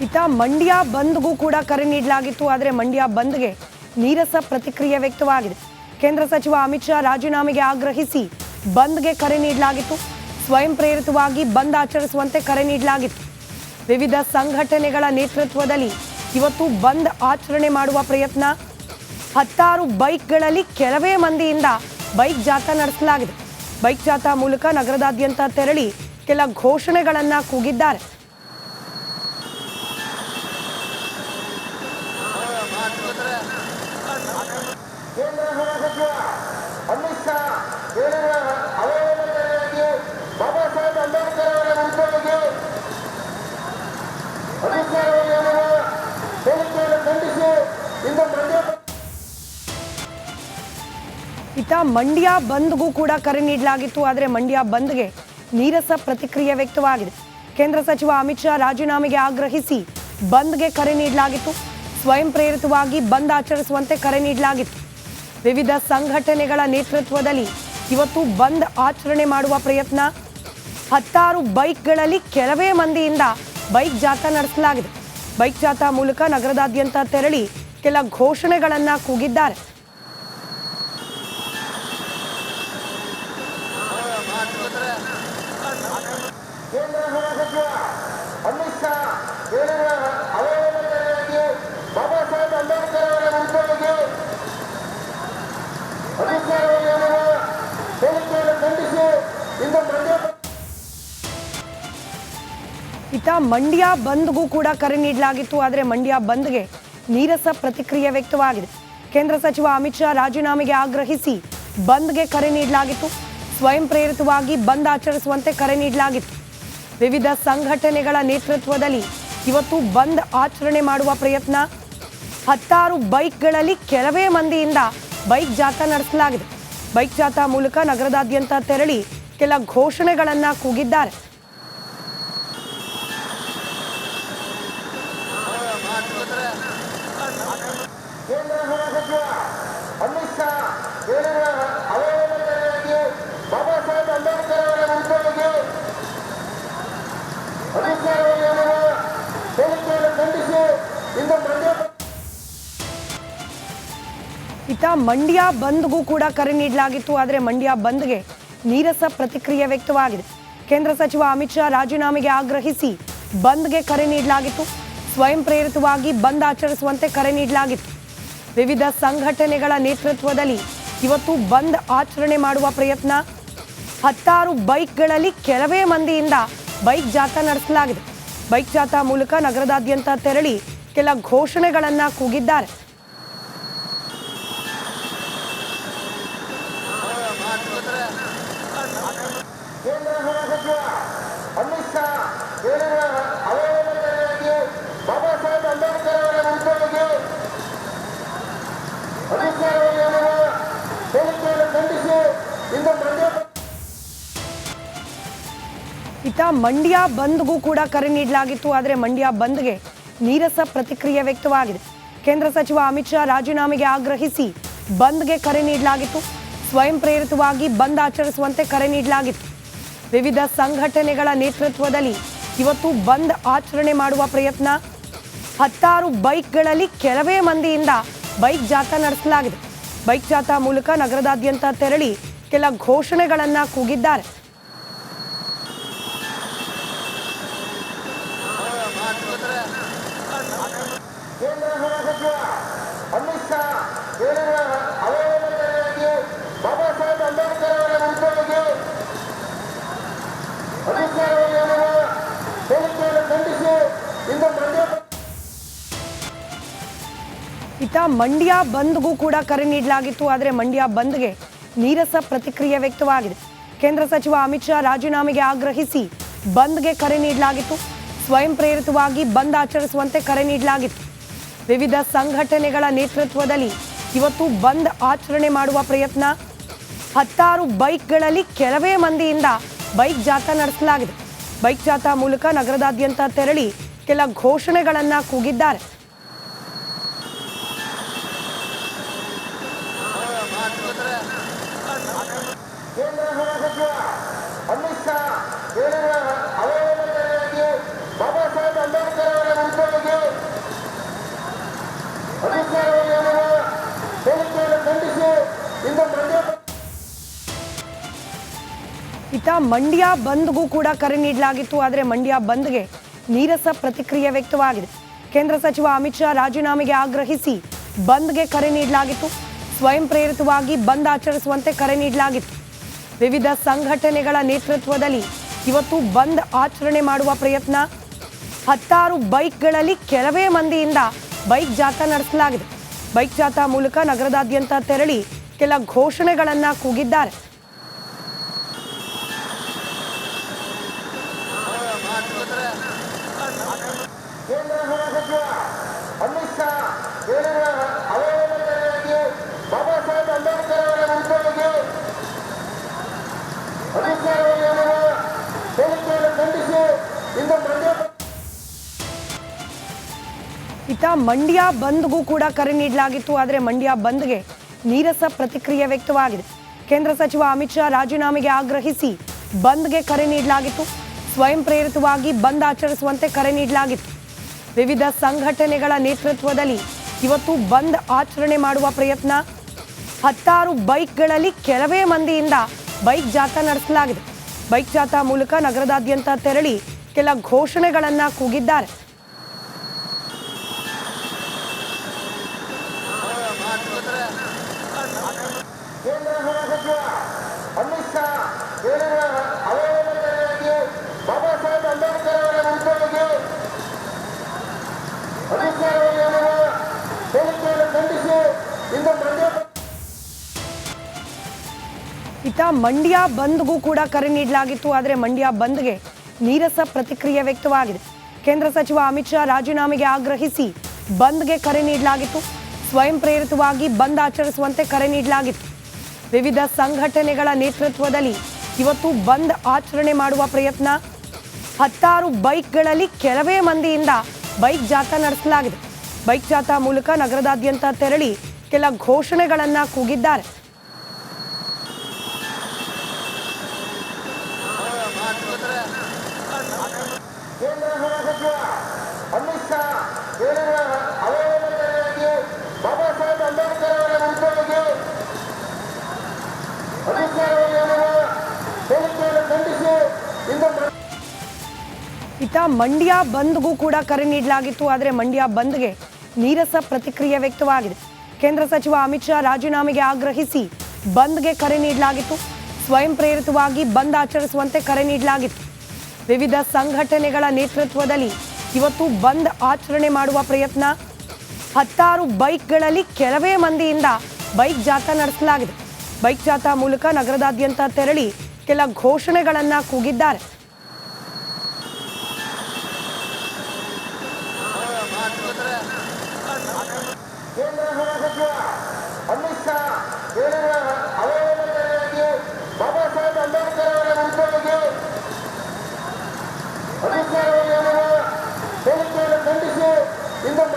ಇತ್ತ ಮಂಡ್ಯ ಬಂದ್ಗೂ ಕೂಡ ಕರೆ ನೀಡಲಾಗಿತ್ತು. ಆದರೆ ಮಂಡ್ಯ ಬಂದ್ಗೆ ನೀರಸ ಪ್ರತಿಕ್ರಿಯೆ ವ್ಯಕ್ತವಾಗಿದೆ. ಕೇಂದ್ರ ಸಚಿವ ಅಮಿತ್ ಶಾ ರಾಜೀನಾಮೆಗೆ ಆಗ್ರಹಿಸಿ ಬಂದ್ಗೆ ಕರೆ ನೀಡಲಾಗಿತ್ತು. ಸ್ವಯಂ ಪ್ರೇರಿತವಾಗಿ ಬಂದ್ ಆಚರಿಸುವಂತೆ ಕರೆ ನೀಡಲಾಗಿತ್ತು. ವಿವಿಧ ಸಂಘಟನೆಗಳ ನೇತೃತ್ವದಲ್ಲಿ ಇವತ್ತು ಬಂದ್ ಆಚರಣೆ ಮಾಡುವ ಪ್ರಯತ್ನ. 10 ಬೈಕ್ಗಳಲ್ಲಿ ಕೆಲವೇ ಮಂದಿಯಿಂದ ಬೈಕ್ ಜಾಥಾ ನಡೆಸಲಾಗಿದೆ. ಬೈಕ್ ಜಾಥಾ ಮೂಲಕ ನಗರದಾದ್ಯಂತ ತೆರಳಿ ಕೆಲ ಘೋಷಣೆಗಳನ್ನ ಕೂಗಿದ್ದಾರೆ. ಕೇಂದ್ರ ಗೃಹ ಸಚಿವ ಅಮಿತ್ ಶಾ ಹೇಳಿರುವ ಅವಹೇಳನಕಾರಿಯಾಗಿ ಬಾಬಾ ಸಾಹೇಬ್ ಅಂಬೇಡ್ಕರ್ ಅವರ ಹುಟ್ಟುಹಬ್ಬಕ್ಕೆ ಅಧಿಕಾರಿಗಳು ಹೇಳಿಕೆಯನ್ನು ಖಂಡಿಸಿ ಇಂದು ಇತ್ತ ಮಂಡ್ಯ ಬಂದ್ಗೂ ಕೂಡ ಕರೆ ನೀಡಲಾಗಿತ್ತು. ಆದರೆ ಮಂಡ್ಯ ಬಂದ್ಗೆ ನೀರಸ ಪ್ರತಿಕ್ರಿಯೆ ವ್ಯಕ್ತವಾಗಿದೆ. ಕೇಂದ್ರ ಸಚಿವ ಅಮಿತ್ ಶಾ ರಾಜೀನಾಮೆಗೆ ಆಗ್ರಹಿಸಿ ಬಂದ್ಗೆ ಕರೆ ನೀಡಲಾಗಿತ್ತು. ಸ್ವಯಂ ಪ್ರೇರಿತವಾಗಿ ಬಂದ್ ಆಚರಿಸುವಂತೆ ಕರೆ ನೀಡಲಾಗಿತ್ತು. ವಿವಿಧ ಸಂಘಟನೆಗಳ ನೇತೃತ್ವದಲ್ಲಿ ಇವತ್ತು ಬಂದ್ ಆಚರಣೆ ಮಾಡುವ ಪ್ರಯತ್ನ. 10 ಬೈಕ್ಗಳಲ್ಲಿ ಕೆಲವೇ ಮಂದಿಯಿಂದ ಬೈಕ್ ಜಾಥಾ ನಡೆಸಲಾಗಿದೆ. ಬೈಕ್ ಜಾಥಾ ಮೂಲಕ ನಗರದಾದ್ಯಂತ ತೆರಳಿ ಕೆಲ ಘೋಷಣೆಗಳನ್ನ ಕೂಗಿದ್ದಾರೆ. ಕೇಂದ್ರ ಗೃಹ ಸಚಿವ ಅಮಿತ್ ಶಾ ಹೇಳಿರುವ ಅವಹೇಳನಕಾರಿಯಾಗಿ ಬಾಬಾ ಸಾಹೇಬ್ ಅಂಬೇಡ್ಕರ್ ಅವರ ಹುಟ್ಟುಹಬ್ಬಕ್ಕೆ ಅಧಿಕಾರಿಗಳು ಹೇಳಿಕೆಯನ್ನು ಖಂಡಿಸಿ ಇಂದು ಇತ್ತ ಮಂಡ್ಯ ಬಂದ್ಗೂ ಕೂಡ ಕರೆ ನೀಡಲಾಗಿತ್ತು. ಆದರೆ ಮಂಡ್ಯ ಬಂದ್ಗೆ ನೀರಸ ಪ್ರತಿಕ್ರಿಯೆ ವ್ಯಕ್ತವಾಗಿದೆ. ಕೇಂದ್ರ ಸಚಿವ ಅಮಿತ್ ಶಾ ರಾಜೀನಾಮೆಗೆ ಆಗ್ರಹಿಸಿ ಬಂದ್ಗೆ ಕರೆ ನೀಡಲಾಗಿತ್ತು. ಸ್ವಯಂ ಪ್ರೇರಿತವಾಗಿ ಬಂದ್ ಆಚರಿಸುವಂತೆ ಕರೆ ನೀಡಲಾಗಿತ್ತು. ವಿವಿಧ ಸಂಘಟನೆಗಳ ನೇತೃತ್ವದಲ್ಲಿ ಇವತ್ತು ಬಂದ್ ಆಚರಣೆ ಮಾಡುವ ಪ್ರಯತ್ನ. 10 ಬೈಕ್ಗಳಲ್ಲಿ ಕೆಲವೇ ಮಂದಿಯಿಂದ ಬೈಕ್ ಜಾಥಾ ನಡೆಸಲಾಗಿದೆ. ಬೈಕ್ ಜಾಥಾ ಮೂಲಕ ನಗರದಾದ್ಯಂತ ತೆರಳಿ ಕೆಲ ಘೋಷಣೆಗಳನ್ನ ಕೂಗಿದ್ದಾರೆ. ಕೇಂದ್ರ ಗೃಹ ಸಚಿವ ಅಮಿತ್ ಶಾ ಹೇಳಿರುವ ಅವಹೇಳನಕಾರಿಯಾಗಿ ಬಾಬಾ ಸಾಹೇಬ್ ಅಂಬೇಡ್ಕರ್ ಅವರ ಹುಟ್ಟುಹಬ್ಬಕ್ಕೆ ಅಧಿಕಾರಿಗಳು ಹೇಳಿಕೆಯನ್ನು ಖಂಡಿಸಿ ಇಂದು ಇತ್ತ ಮಂಡ್ಯ ಬಂದ್ಗೂ ಕೂಡ ಕರೆ ನೀಡಲಾಗಿತ್ತು. ಆದರೆ ಮಂಡ್ಯ ಬಂದ್ಗೆ ನೀರಸ ಪ್ರತಿಕ್ರಿಯೆ ವ್ಯಕ್ತವಾಗಿದೆ. ಕೇಂದ್ರ ಸಚಿವ ಅಮಿತ್ ಶಾ ರಾಜೀನಾಮೆಗೆ ಆಗ್ರಹಿಸಿ ಬಂದ್ಗೆ ಕರೆ ನೀಡಲಾಗಿತ್ತು. ಸ್ವಯಂ ಪ್ರೇರಿತವಾಗಿ ಬಂದ್ ಆಚರಿಸುವಂತೆ ಕರೆ ನೀಡಲಾಗಿತ್ತು. ವಿವಿಧ ಸಂಘಟನೆಗಳ ನೇತೃತ್ವದಲ್ಲಿ ಇವತ್ತು ಬಂದ್ ಆಚರಣೆ ಮಾಡುವ ಪ್ರಯತ್ನ. 10 ಬೈಕ್ಗಳಲ್ಲಿ ಕೆಲವೇ ಮಂದಿಯಿಂದ ಬೈಕ್ ಜಾಥಾ ನಡೆಸಲಾಗಿದೆ. ಬೈಕ್ ಜಾಥಾ ಮೂಲಕ ನಗರದಾದ್ಯಂತ ತೆರಳಿ ಕೆಲ ಘೋಷಣೆಗಳನ್ನ ಕೂಗಿದ್ದಾರೆ. ಕೇಂದ್ರ ಗೃಹ ಸಚಿವ ಅಮಿತ್ ಶಾ ಹೇಳಿರುವ ಅವಹೇಳನಕಾರಿಯಾಗಿ ಬಾಬಾ ಸಾಹೇಬ್ ಅಂಬೇಡ್ಕರ್ ಅವರ ಹುಟ್ಟುಹಬ್ಬಕ್ಕೆ ಅಧಿಕಾರಿಗಳು ಹೇಳಿಕೆಯನ್ನು ಖಂಡಿಸಿ ಇಂದು ಇತ್ತ ಮಂಡ್ಯ ಬಂದ್ಗೂ ಕೂಡ ಕರೆ ನೀಡಲಾಗಿತ್ತು. ಆದರೆ ಮಂಡ್ಯ ಬಂದ್ಗೆ ನೀರಸ ಪ್ರತಿಕ್ರಿಯೆ ವ್ಯಕ್ತವಾಗಿದೆ. ಕೇಂದ್ರ ಸಚಿವ ಅಮಿತ್ ಶಾ ರಾಜೀನಾಮೆಗೆ ಆಗ್ರಹಿಸಿ ಬಂದ್ಗೆ ಕರೆ ನೀಡಲಾಗಿತ್ತು. ಸ್ವಯಂ ಪ್ರೇರಿತವಾಗಿ ಬಂದ್ ಆಚರಿಸುವಂತೆ ಕರೆ ನೀಡಲಾಗಿತ್ತು. ವಿವಿಧ ಸಂಘಟನೆಗಳ ನೇತೃತ್ವದಲ್ಲಿ ಇವತ್ತು ಬಂದ್ ಆಚರಣೆ ಮಾಡುವ ಪ್ರಯತ್ನ. 10 ಬೈಕ್ಗಳಲ್ಲಿ ಕೆಲವೇ ಮಂದಿಯಿಂದ ಬೈಕ್ ಜಾಥಾ ನಡೆಸಲಾಗಿದೆ. ಬೈಕ್ ಜಾಥಾ ಮೂಲಕ ನಗರದಾದ್ಯಂತ ತೆರಳಿ ಕೆಲ ಘೋಷಣೆಗಳನ್ನ ಕೂಗಿದ್ದಾರೆ. ಕೇಂದ್ರ ಗೃಹ ಸಚಿವ ಅಮಿತ್ ಶಾ ಹೇಳಿರುವ ಅವಹೇಳನಕಾರಿಯಾಗಿ ಬಾಬಾ ಸಾಹೇಬ್ ಅಂಬೇಡ್ಕರ್ ಅವರ ಹುಟ್ಟುಹಬ್ಬಕ್ಕೆ ಅಧಿಕಾರಿಗಳು ಹೇಳಿಕೆಯನ್ನು ಖಂಡಿಸಿ ಇಂದು ಇತ್ತ ಮಂಡ್ಯ ಬಂದ್ಗೂ ಕೂಡ ಕರೆ ನೀಡಲಾಗಿತ್ತು. ಆದರೆ ಮಂಡ್ಯ ಬಂದ್ಗೆ ನೀರಸ ಪ್ರತಿಕ್ರಿಯೆ ವ್ಯಕ್ತವಾಗಿದೆ. ಕೇಂದ್ರ ಸಚಿವ ಅಮಿತ್ ಶಾ ರಾಜೀನಾಮೆಗೆ ಆಗ್ರಹಿಸಿ ಬಂದ್ಗೆ ಕರೆ ನೀಡಲಾಗಿತ್ತು. ಸ್ವಯಂ ಪ್ರೇರಿತವಾಗಿ ಬಂದ್ ಆಚರಿಸುವಂತೆ ಕರೆ ನೀಡಲಾಗಿತ್ತು. ವಿವಿಧ ಸಂಘಟನೆಗಳ ನೇತೃತ್ವದಲ್ಲಿ ಇವತ್ತು ಬಂದ್ ಆಚರಣೆ ಮಾಡುವ ಪ್ರಯತ್ನ. 10 ಬೈಕ್ಗಳಲ್ಲಿ ಕೆಲವೇ ಮಂದಿಯಿಂದ ಬೈಕ್ ಜಾಥಾ ನಡೆಸಲಾಗಿದೆ. ಬೈಕ್ ಜಾಥಾ ಮೂಲಕ ನಗರದಾದ್ಯಂತ ತೆರಳಿ ಕೆಲ ಘೋಷಣೆಗಳನ್ನ ಕೂಗಿದ್ದಾರೆ. ಕೇಂದ್ರ ಗೃಹ ಸಚಿವ ಅಮಿತ್ ಶಾ ಹೇಳಿರುವ ಅವಹೇಳನಕಾರಿಯಾಗಿ ಬಾಬಾ ಸಾಹೇಬ್ ಅಂಬೇಡ್ಕರ್ ಅವರ ಹುಟ್ಟುಹಬ್ಬಕ್ಕೆ ಇತ್ತ ಮಂಡ್ಯ ಬಂದ್ಗೂ ಕೂಡ ಕರೆ ನೀಡಲಾಗಿತ್ತು. ಆದರೆ ಮಂಡ್ಯ ಬಂದ್ಗೆ ನೀರಸ ಪ್ರತಿಕ್ರಿಯೆ ವ್ಯಕ್ತವಾಗಿದೆ. ಕೇಂದ್ರ ಸಚಿವ ಅಮಿತ್ ಶಾ ರಾಜೀನಾಮೆಗೆ ಆಗ್ರಹಿಸಿ ಬಂದ್ಗೆ ಕರೆ ನೀಡಲಾಗಿತ್ತು. ಸ್ವಯಂ ಪ್ರೇರಿತವಾಗಿ ಬಂದ್ ಆಚರಿಸುವಂತೆ ಕರೆ ನೀಡಲಾಗಿತ್ತು. ವಿವಿಧ ಸಂಘಟನೆಗಳ ನೇತೃತ್ವದಲ್ಲಿ ಇವತ್ತು ಬಂದ್ ಆಚರಣೆ ಮಾಡುವ ಪ್ರಯತ್ನ. 16 ಬೈಕ್ಗಳಲ್ಲಿ ಕೆಲವೇ ಮಂದಿಯಿಂದ ಬೈಕ್ ಜಾಥಾ ನಡೆಸಲಾಗಿದೆ. ಬೈಕ್ ಜಾಥಾ ಮೂಲಕ ನಗರದಾದ್ಯಂತ ತೆರಳಿ ಕೆಲ ಘೋಷಣೆಗಳನ್ನ ಕೂಗಿದ್ದಾರೆ. ಕೇಂದ್ರ ಗೃಹ ಸಚಿವ ಅಮಿತ್ ಶಾ ಹೇಳಿರುವ ಅವಹೇಳನಕಾರಿಯಾಗಿ ಬಾಬಾ ಸಾಹೇಬ್ ಅಂಬೇಡ್ಕರ್ ಅವರ ವಿರುದ್ಧವಾಗಿ ಅಮಿತ್ ಶಾ ಅವರು ಹೇಳಿರುವ ಹೇಳಿಕೆಯನ್ನು ಖಂಡಿಸಿ ಇಂದು ಇತ್ತ ಮಂಡ್ಯ ಬಂದ್ಗೂ ಕೂಡ ಕರೆ ನೀಡಲಾಗಿತ್ತು. ಆದರೆ ಮಂಡ್ಯ ಬಂದ್ಗೆ ನೀರಸ ಪ್ರತಿಕ್ರಿಯೆ ವ್ಯಕ್ತವಾಗಿದೆ. ಕೇಂದ್ರ ಸಚಿವ ಅಮಿತ್ ಶಾ ರಾಜೀನಾಮೆಗೆ ಆಗ್ರಹಿಸಿ ಬಂದ್ಗೆ ಕರೆ ನೀಡಲಾಗಿತ್ತು. ಸ್ವಯಂ ಪ್ರೇರಿತವಾಗಿ ಬಂದ್ ಆಚರಿಸುವಂತೆ ಕರೆ ನೀಡಲಾಗಿತ್ತು. ವಿವಿಧ ಸಂಘಟನೆಗಳ ನೇತೃತ್ವದಲ್ಲಿ ಇವತ್ತು ಬಂದ್ ಆಚರಣೆ ಮಾಡುವ ಪ್ರಯತ್ನ. 16 ಬೈಕ್ಗಳಲ್ಲಿ ಕೆಲವೇ ಮಂದಿಯಿಂದ ಬೈಕ್ ಜಾಥಾ ನಡೆಸಲಾಗಿದೆ. ಬೈಕ್ ಜಾಥಾ ಮೂಲಕ ನಗರದಾದ್ಯಂತ ತೆರಳಿ ಕೆಲ ಘೋಷಣೆಗಳನ್ನ ಕೂಗಿದ್ದಾರೆ. ಕೇಂದ್ರ ಗೃಹ ಸಚಿವ ಅಮಿತ್ ಶಾ ಹೇಳಿರುವ ಅವಹೇಳನಕಾರಿಯಾಗಿ ಬಾಬಾ ಸಾಹೇಬ್ ಅಂಬೇಡ್ಕರ್ ಅವರ ವಿರುದ್ಧವಾಗಿ ಅಮಿತ್ ಶಾ ಅವರು ಹೇಳಿರುವ ಹೇಳಿಕೆಯನ್ನು ಖಂಡಿಸಿ ಇಂದು ಇತ್ತ ಮಂಡ್ಯ ಬಂದ್ಗೂ ಕೂಡ ಕರೆ ನೀಡಲಾಗಿತ್ತು. ಆದರೆ ಮಂಡ್ಯ ಬಂದ್ಗೆ ನೀರಸ ಪ್ರತಿಕ್ರಿಯೆ ವ್ಯಕ್ತವಾಗಿದೆ. ಕೇಂದ್ರ ಸಚಿವ ಅಮಿತ್ ಶಾ ರಾಜೀನಾಮೆಗೆ ಆಗ್ರಹಿಸಿ ಬಂದ್ಗೆ ಕರೆ ನೀಡಲಾಗಿತ್ತು. ಸ್ವಯಂ ಪ್ರೇರಿತವಾಗಿ ಬಂದ್ ಆಚರಿಸುವಂತೆ ಕರೆ ನೀಡಲಾಗಿತ್ತು. ವಿವಿಧ ಸಂಘಟನೆಗಳ ನೇತೃತ್ವದಲ್ಲಿ ಇವತ್ತು ಬಂದ್ ಆಚರಣೆ ಮಾಡುವ ಪ್ರಯತ್ನ. 16 ಬೈಕ್ಗಳಲ್ಲಿ ಕೆಲವೇ ಮಂದಿಯಿಂದ ಬೈಕ್ ಜಾಥಾ ನಡೆಸಲಾಗಿದೆ. ಬೈಕ್ ಜಾಥಾ ಮೂಲಕ ನಗರದಾದ್ಯಂತ ತೆರಳಿ ಕೆಲ ಘೋಷಣೆಗಳನ್ನ ಕೂಗಿದ್ದಾರೆ. ಕೇಂದ್ರ ಗೃಹ ಸಚಿವ ಅಮಿತ್ ಶಾ ಹೇಳಿರುವ ಅವಹೇಳನಕಾರಿಯಾಗಿ ಬಾಬಾ ಸಾಹೇಬ್ ಅಂಬೇಡ್ಕರ್ ಅವರ ವಿರುದ್ಧವಾಗಿ ಅಮಿತ್ ಶಾ ಅವರು ಹೇಳಿರುವ ಹೇಳಿಕೆಯನ್ನು ಖಂಡಿಸಿ ಇಂದು ಇತ್ತ ಮಂಡ್ಯ ಬಂದ್ಗೂ ಕೂಡ ಕರೆ ನೀಡಲಾಗಿತ್ತು. ಆದರೆ ಮಂಡ್ಯ ಬಂದ್ಗೆ ನೀರಸ ಪ್ರತಿಕ್ರಿಯೆ ವ್ಯಕ್ತವಾಗಿದೆ. ಕೇಂದ್ರ ಸಚಿವ ಅಮಿತ್ ಶಾ ರಾಜೀನಾಮೆಗೆ ಆಗ್ರಹಿಸಿ ಬಂದ್ಗೆ ಕರೆ ನೀಡಲಾಗಿತ್ತು. ಸ್ವಯಂ ಪ್ರೇರಿತವಾಗಿ ಬಂದ್ ಆಚರಿಸುವಂತೆ ಕರೆ ನೀಡಲಾಗಿತ್ತು. ವಿವಿಧ ಸಂಘಟನೆಗಳ ನೇತೃತ್ವದಲ್ಲಿ ಇವತ್ತು ಬಂದ್ ಆಚರಣೆ ಮಾಡುವ ಪ್ರಯತ್ನ. 16 ಬೈಕ್ಗಳಲ್ಲಿ ಕೆಲವೇ ಮಂದಿಯಿಂದ ಬೈಕ್ ಜಾಥಾ ನಡೆಸಲಾಗಿದೆ. ಬೈಕ್ ಜಾಥಾ ಮೂಲಕ ನಗರದಾದ್ಯಂತ ತೆರಳಿ ಕೆಲ ಘೋಷಣೆಗಳನ್ನ ಕೂಗಿದ್ದಾರೆ. ಕೇಂದ್ರ ಗೃಹ